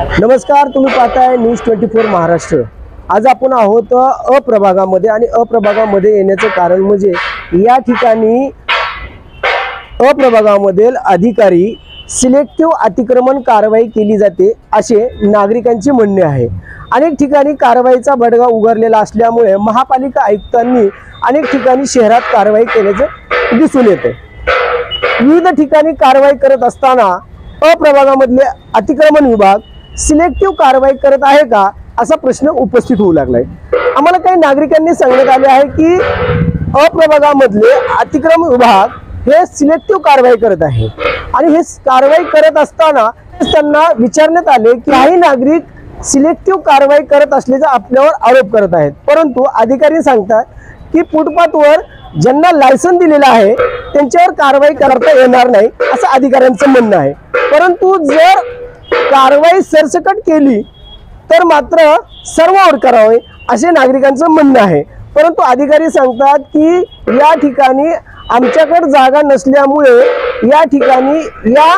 नमस्कार, तुम्ही पाहताय न्यूज 24 महाराष्ट्र। आज आपण आहोत अप्रभागामध्ये आणि अप्रभागामध्ये येण्याचे कारण म्हणजे या ठिकाणी अप्रभागामधील अधिकारी सिलेक्टिव्ह अतिक्रमण कारवाई केली जाते असे नागरिकांचे म्हणणे आहे। अनेक ठिकाणी कारवाईचा बडगा उगारलेला असल्यामुळे महापालिका आयुक्तांनी अनेक ठिकाणी शहरात कारवाई केल्याचे दिसून येते। विविध ठिकाणी कारवाई करत असताना अप्रभागामधले अतिक्रमण विभाग सिलेक्टिव्ह कारवाई करत आहे का असा प्रश्न उपस्थित होऊ लागलाय। आम्हाला काही नागरिकांनी सांगण्यात आले आहे की अप्रभागामधले अतिक्रमण विभाग हे सिलेक्टिव्ह कारवाई करत आहे आणि हे कारवाई करत असताना त्यांना विचारण्यात आले की काही नागरिक सिलेक्टिव्ह कारवाई करत असल्याचा आपल्यावर आरोप करत आहेत, परंतु अधिकारी सांगतात की फुटपाथवर ज्यांना लायसन दिलेलं आहे त्यांच्यावर कारवाई करता येणार नाही असं अधिकाऱ्यांचं म्हणणं आहे। परंतु जर कारवाई सरसकट केली तर मात्र सर्वांवर करावे असे नागरिकांचं म्हणणं आहे। परंतु अधिकारी सांगतात की या ठिकाणी आमच्याकडे जागा नसल्यामुळे या ठिकाणी या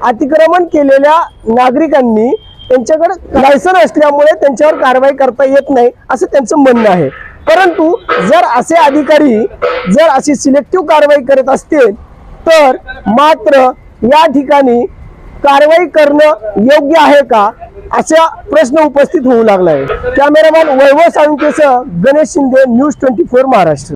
अतिक्रमण केलेल्या नागरिकांनी त्यांच्याकडे लायसन असल्यामुळे त्यांच्यावर कारवाई करता येत नाही असं त्यांचं म्हणणं आहे। परंतु जर असे अधिकारी जर अशी सिलेक्टिव्ह कारवाई करत असतील तर मात्र या ठिकाणी कारवाई करणं योग्य आहे का असा प्रश्न उपस्थित होऊ लागला आहे। कॅमेरामॅन वैभव साळुंकेसह गणेश शिंदे, न्यूज 24 महाराष्ट्र।